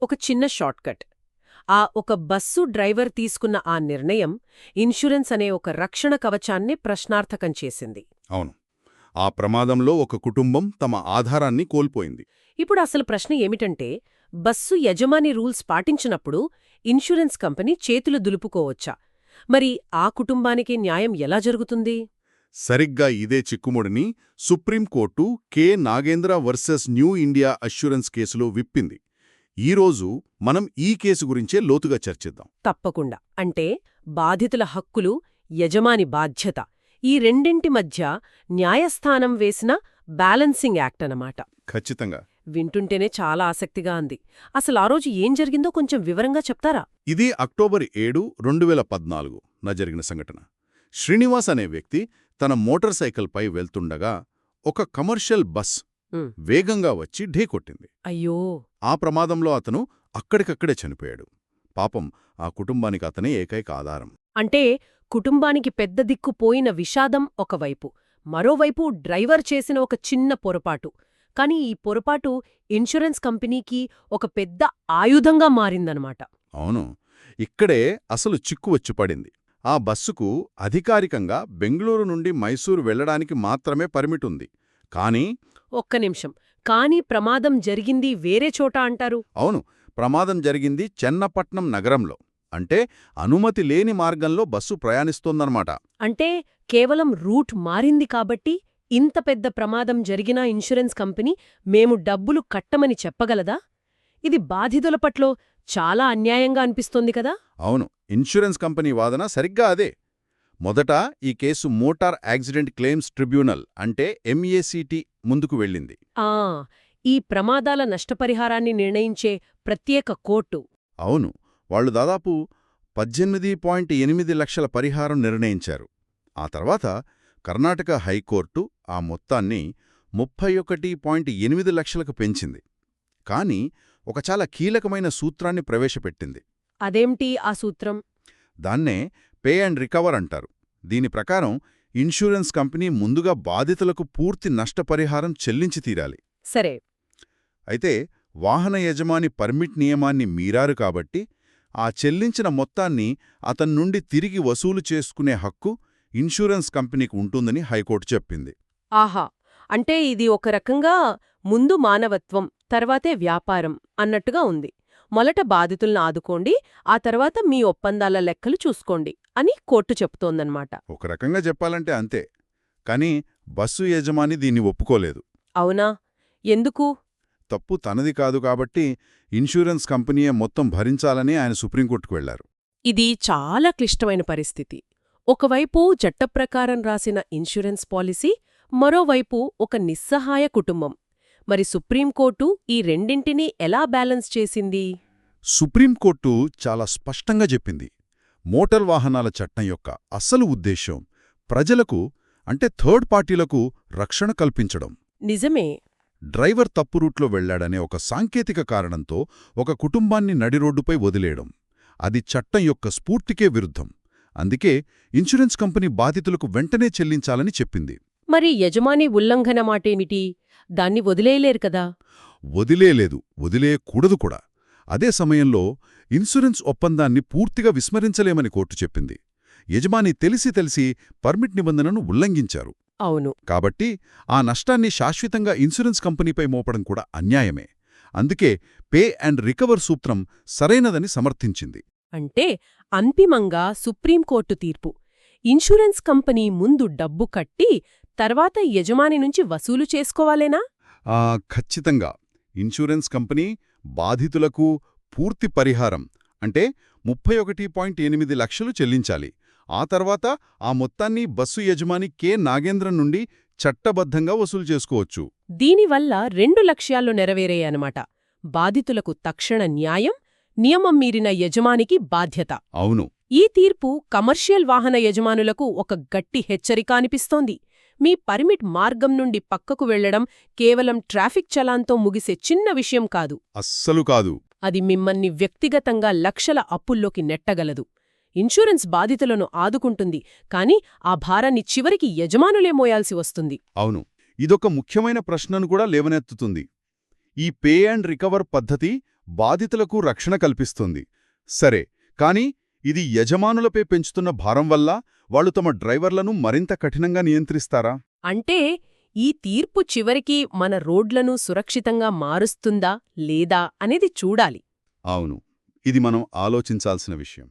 ఒక చిన్న షార్ట్కట్. ఒక బస్సు డ్రైవర్ తీసుకున్న ఆ నిర్ణయం ఇన్సూరెన్స్ అనే ఒక రక్షణ కవచాన్నే ప్రశ్నార్థకం చేసింది. అవును. ఆ ప్రమాదంలో ఒక కుటుంబం తమ ఆధారాన్ని కోల్పోయింది. ఇప్పుడు అసలు ప్రశ్న ఏమిటంటే, బస్సు యజమాని రూల్స్ పాటించినప్పుడు ఇన్సూరెన్స్ కంపెనీ చేతులు దులుపుకోవచ్చా? మరి ఆ కుటుంబానికి న్యాయం ఎలా జరుగుతుంది? సరిగ్గా ఇదే చిక్కుముడిని supreme court K. Nagendra versus new India assurance కేసులో విప్పింది. ఈరోజు మనం ఈ కేసు గురించే లోతుగా చర్చిద్దాం. తప్పకుండా. అంటే బాధితుల హక్కులు, యజమాని బాధ్యత, ఈ రెండింటి మధ్య న్యాయస్థానం వేసిన బ్యాలెన్సింగ్ యాక్ట్ అన్నమాట. ఖచ్చితంగా. వింటుంటేనే చాలా ఆసక్తిగా ఉంది. అసలు ఆ రోజు ఏం జరిగిందో కొంచెం వివరంగా చెప్తారా? ఇది అక్టోబర్ 7, 2014 జరిగిన సంఘటన. శ్రీనివాస్ అనే వ్యక్తి తన మోటార్ సైకిల్పై వెళ్తుండగా ఒక కమర్షియల్ బస్ వేగంగా వచ్చి ఢీకొట్టింది. అయ్యో! ఆ ప్రమాదంలో అతను అక్కడికక్కడే చనిపోయాడు. పాపం ఆ కుటుంబానికి అతనే ఏకైక ఆధారం. అంటే కుటుంబానికి పెద్ద దిక్కు పోయిన విషాదం ఒకవైపు, మరోవైపు డ్రైవర్ చేసిన ఒక చిన్న పొరపాటు. కాని ఈ పొరపాటు ఇన్సూరెన్స్ కంపెనీకి ఒక పెద్ద ఆయుధంగా మారిందనమాట. అవును. ఇక్కడే అసలు చిక్కు వచ్చి పడింది. ఆ బస్సుకు అధికారికంగా బెంగళూరు నుండి మైసూరు వెళ్లడానికి మాత్రమే పర్మిటుంది. కానీ ఒక్క నిమిషం. కానీ ప్రమాదం జరిగింది వేరే చోట అంటారు? అవును, ప్రమాదం జరిగింది చెన్నపట్నం నగరంలో. అంటే అనుమతి లేని మార్గంలో బస్సు ప్రయాణిస్తోందన్నమాట. అంటే కేవలం రూట్ మారింది కాబట్టి ఇంత పెద్ద ప్రమాదం జరిగినా ఇన్సూరెన్స్ కంపెనీ మేము డబ్బులు కట్టమని చెప్పగలదా? ఇది బాధితుల పట్ల చాలా అన్యాయంగా అనిపిస్తోంది కదా? అవును, ఇన్సూరెన్స్ కంపెనీ వాదన సరిగ్గా అదే. మొదట ఈ case motor accident claims tribunal అంటే MACT ముందుకు వెళ్ళింది. ఈ ప్రమాదాల నష్టపరిహారాన్ని నిర్ణయించే ప్రత్యేక కోర్టు. అవును, వాళ్లు దాదాపు 18.8 లక్షల పరిహారం నిర్ణయించారు. ఆ తర్వాత కర్ణాటక హైకోర్టు ఆ మొత్తాన్ని 31.8 లక్షలకు పెంచింది. కాని ఒక చాలా కీలకమైన సూత్రాన్ని ప్రవేశపెట్టింది. అదేంటి ఆ సూత్రం? దాన్నే పే అండ్ రికవర్ అంటారు. దీని ప్రకారం ఇన్సూరెన్స్ కంపెనీ ముందుగా బాధితులకు పూర్తి నష్టపరిహారం చెల్లించి తీరాలి. సరే. అయితే వాహన యజమాని పర్మిట్ నియమాన్ని మీరారు కాబట్టి ఆ చెల్లించిన మొత్తాన్ని అతన్నుండి తిరిగి వసూలు చేసుకునే హక్కు ఇన్సూరెన్స్ కంపెనీకి ఉంటుందని హైకోర్టు చెప్పింది. ఆహా! అంటే ఇది ఒక రకంగా ముందు మానవత్వం, తర్వాతే వ్యాపారం అన్నట్టుగా ఉంది. మొదట బాధితుల్ని ఆదుకోండి, ఆ తర్వాత మీ ఒప్పందాల లెక్కలు చూసుకోండి అని కోర్టు చెప్తోందన్నమాట. ఒక రకంగా చెప్పాలంటే అంతే. కాని బస్సు యజమాని దీన్ని ఒప్పుకోలేదు. అవునా? ఎందుకు? తప్పు తనది కాదు కాబట్టి ఇన్సూరెన్స్ కంపెనీయే మొత్తం భరించాలని ఆయన సుప్రీంకోర్టుకు వెళ్లారు. ఇది చాలా క్లిష్టమైన పరిస్థితి. ఒకవైపు చట్టప్రకారం రాసిన ఇన్సూరెన్స్ పాలసీ, మరోవైపు ఒక నిస్సహాయ కుటుంబం. మరి సుప్రీంకోర్టు ఈ రెండింటినీ ఎలా బ్యాలెన్స్ చేసింది? సుప్రీంకోర్టు చాలా స్పష్టంగా చెప్పింది. మోటార్ వాహనాల చట్టం యొక్క అసలు ఉద్దేశం ప్రజలకు, అంటే థర్డ్ పార్టీలకు రక్షణ కల్పించడం. నిజమే. డ్రైవర్ తప్పు రూట్లో వెళ్లాడనే ఒక సాంకేతిక కారణంతో ఒక కుటుంబాన్ని నడిరోడ్డుపై వదిలేయడం, అది చట్టం యొక్క స్ఫూర్తికే విరుద్ధం. అందుకే ఇన్సూరెన్స్ కంపెనీ బాధితులకు వెంటనే చెల్లించాలని చెప్పింది. మరి యజమాని ఉల్లంఘన మాటేమిటి? దాన్ని వదిలేయలేరు కదా? వదిలేలేదు, వదిలేయకూడదు కూడా. అదే సమయంలో ఇన్సూరెన్స్ ఒప్పందాన్ని పూర్తిగా విస్మరించలేమని కోర్టు చెప్పింది. యజమాని తెలిసి పర్మిట్ నిబంధనను ఉల్లంఘించారు. అవును. కాబట్టి ఆ నష్టాన్ని శాశ్వతంగా ఇన్సూరెన్స్ కంపెనీపై మోపడం కూడా అన్యాయమే. అందుకే పే అండ్ రికవర్ సూత్రం సరైనదని సమర్థించింది. అంటే అంతిమంగా సుప్రీంకోర్టు తీర్పు ఇన్సూరెన్స్ కంపెనీ ముందు డబ్బు కట్టి తర్వాత యజమాని నుంచి వసూలు చేసుకోవాలేనా? ఖచ్చితంగా. ఇన్సూరెన్స్ కంపెనీ బాధితులకు పూర్తి పరిహారం అంటే 31.8 లక్షలు చెల్లించాలి. ఆ తర్వాత ఆ మొత్తాన్ని బస్సు యజమాని కె. నాగేంద్రన్ నుండి చట్టబద్ధంగా వసూలు చేసుకోవచ్చు. దీనివల్ల 2 లక్ష్యాలు నెరవేరాయన్నమాట. బాధితులకు తక్షణ న్యాయం, నియమం మీరిన యజమానికి బాధ్యత. అవును. ఈ తీర్పు కమర్షియల్ వాహన యజమానులకు ఒక గట్టి హెచ్చరిక అనిపిస్తోంది. మీ పర్మిట్ మార్గం నుండి పక్కకు వెళ్లడం కేవలం ట్రాఫిక్ చలాన్తో ముగిసే చిన్న విషయం కాదు. అస్సలు కాదు. అది మిమ్మల్ని వ్యక్తిగతంగా లక్షల అప్పుల్లోకి నెట్టగలదు. ఇన్సూరెన్స్ బాధితులను ఆదుకుంటుంది, కాని ఆ భారాన్ని చివరికి యజమానులే మోయాల్సి వస్తుంది. అవును. ఇదొక ముఖ్యమైన ప్రశ్నను కూడా లేవనెత్తుతుంది. ఈ పే అండ్ రికవర్ పద్ధతి బాధితులకు రక్షణ కల్పిస్తుంది. సరే, కానీ ఇది యజమానులపై పెంచుతున్న భారం వల్ల వాళ్ళు తమ డ్రైవర్లను మరింత కఠినంగా నియంత్రిస్తారా? అంటే ఈ తీర్పు చివరికి మన రోడ్లను సురక్షితంగా మారుస్తుందా లేదా అనేది చూడాలి. అవును, ఇది మనం ఆలోచించాల్సిన విషయం.